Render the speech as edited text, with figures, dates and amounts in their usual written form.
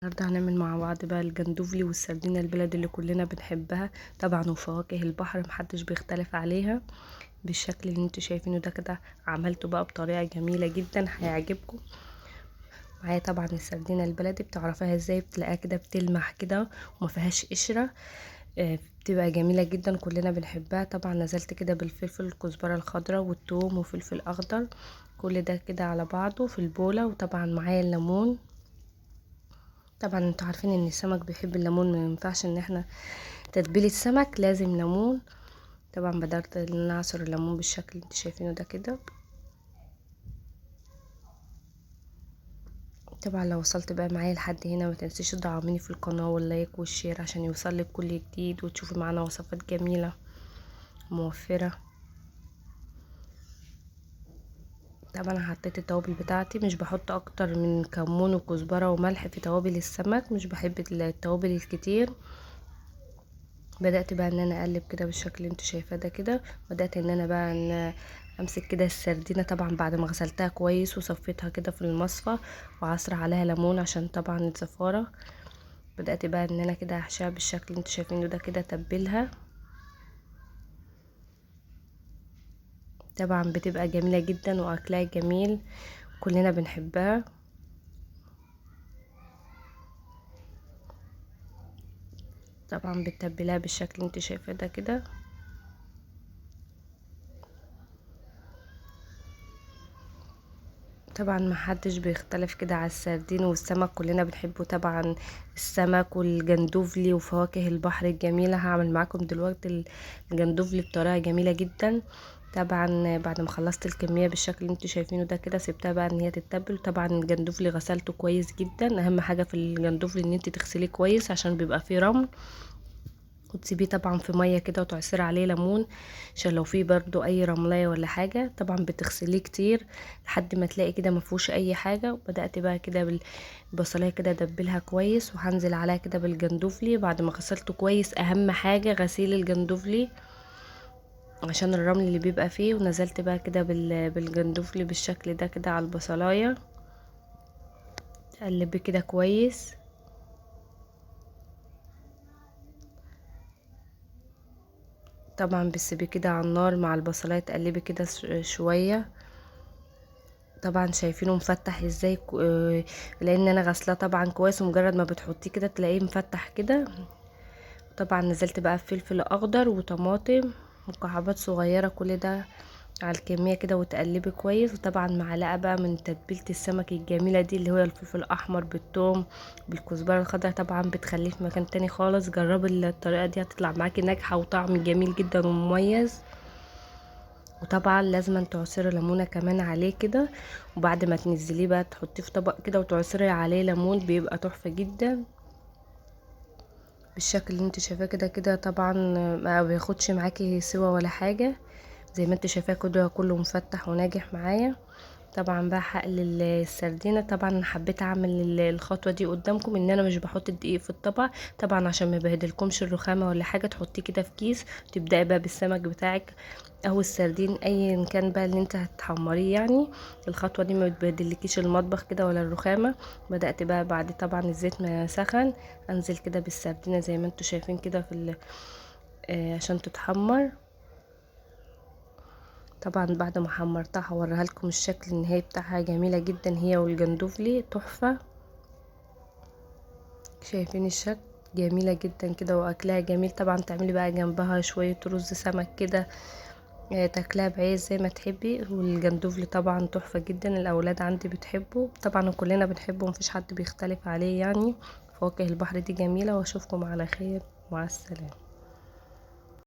النهارده هنعمل مع بعض بقى الجندوفلي والسردينة البلدي اللي كلنا بنحبها طبعا، وفواكه البحر محدش بيختلف عليها بالشكل اللي انتوا شايفينه ده كده. عملته بقى بطريقة جميلة جدا هيعجبكم. معايا طبعا السردينة البلدي، بتعرفيها ازاي؟ بتلاقيها كده بتلمح كده وما فيهاش قشرة. بتبقى جميلة جدا كلنا بنحبها. طبعا نزلت كده بالفلفل الكزبرة الخضراء والثوم وفلفل اخضر، كل ده كده على بعضه في البولة. وطبعا معايا الليمون. طبعا انتوا عارفين ان السمك بيحب الليمون، ما ينفعش ان احنا تتبيله السمك لازم ليمون. طبعا بدأت ان انا اعصر الليمون بالشكل اللي انتوا شايفينه ده كده. طبعا لو وصلت بقى معايا لحد هنا ما تنسيش تدعميني في القناه واللايك والشير عشان يوصلك كل جديد وتشوفي معانا وصفات جميله موفره. طبعا حطيت التوابل بتاعتي، مش بحط اكتر من كمون وكزبره وملح في توابل السمك، مش بحب التوابل الكتير. بدأت بقى ان انا اقلب كده بالشكل اللي انتوا شايفاه ده كده. بدأت ان انا بقى ان امسك كده السردينه، طبعا بعد ما غسلتها كويس وصفيتها كده في المصفى وعصر عليها ليمون عشان طبعا الزفاره. بدأت بقى ان انا كده احشيها بالشكل اللي انتوا شايفينه ده كده، تبلها. طبعا بتبقى جميله جدا واكلها جميل كلنا بنحبها. طبعا بتتبلها بالشكل اللي انتوا شايفاه ده كده. طبعا ما حدش بيختلف كده على السردين والسمك، كلنا بنحبه طبعا. السمك والجندوفلي وفواكه البحر الجميلة. هعمل معاكم دلوقتي الجندوفلي بطريقة جميلة جدا. طبعا بعد ما خلصت الكمية بالشكل اللي انتوا شايفينه ده كده، سبتها بقى ان هي تتبل. طبعا الجندوفلي غسلته كويس جدا، اهم حاجة في الجندوفلي ان انت تغسليه كويس عشان بيبقى فيه رمل. وتسيبيه طبعا في ميه كده وتعصري عليه ليمون عشان لو فيه برضو اي رملايه ولا حاجه. طبعا بتغسليه كتير لحد ما تلاقي كده مفيهوش اي حاجه. وبدات بقى كده بالبصلايه كده ادبلها كويس، وهنزل عليها كده بالجندوفلي بعد ما غسلته كويس. اهم حاجه غسيل الجندوفلي عشان الرمل اللي بيبقى فيه. ونزلت بقى كده بالجندوفلي بالشكل ده كده على البصلايه، تقلبي كده كويس. طبعا بتسيبيه كده على النار مع البصلايه، تقلبي كده شويه. طبعا شايفينه مفتح ازاي لان انا غسلاه طبعا كويس، ومجرد ما بتحطيه كده تلاقيه مفتح كده. طبعا نزلت بقى بفلفل اخضر وطماطم مكعبات صغيره، كل ده على الكميه كده وتقلبي كويس. وطبعا معلقه بقى من تتبيله السمك الجميله دي اللي هو الفلفل الاحمر بالثوم بالكزبره الخضراء، طبعا بتخليه في مكان تاني خالص. جربي الطريقه دي هتطلع معاكي ناجحه وطعم جميل جدا ومميز. وطبعا لازم تعصري ليمونه كمان عليه كده، وبعد ما تنزليه بقى تحطيه في طبق كده وتعصري عليه ليمون، بيبقى تحفه جدا بالشكل اللي انت شايفاه كده كده. طبعا ما بياخدش معاكي سوا ولا حاجه، زي ما انت شايفاه كده كله مفتح وناجح معايا. طبعا بقى هقلل السردينه. طبعا أنا حبيت اعمل الخطوه دي قدامكم ان انا مش بحط الدقيق في الطبق، طبعا عشان ما يبهدلكمش الرخامه ولا حاجه. تحطيه كده في كيس، تبداي بقى بالسمك بتاعك او السردين ايا كان بقى اللي انت هتحمريه يعني. الخطوه دي ما بتبهدلكيش المطبخ كده ولا الرخامه. بدات بقى بعد طبعا الزيت ما سخن، انزل كده بالسردينه زي ما انتوا شايفين كده عشان تتحمر. طبعا بعد ما حمرتها هوريها لكم الشكل النهائي بتاعها، جميله جدا هي والجندوفلي تحفه. شايفين الشكل؟ جميله جدا كده واكلها جميل. طبعا تعملي بقى جنبها شويه رز سمك كده، تاكلها بعيش زي ما تحبي. والجندوفلي طبعا تحفه جدا، الاولاد عندي بتحبه طبعا وكلنا بنحبه، مفيش حد بيختلف عليه يعني. فواكه البحر دي جميله، واشوفكم على خير، مع السلامه.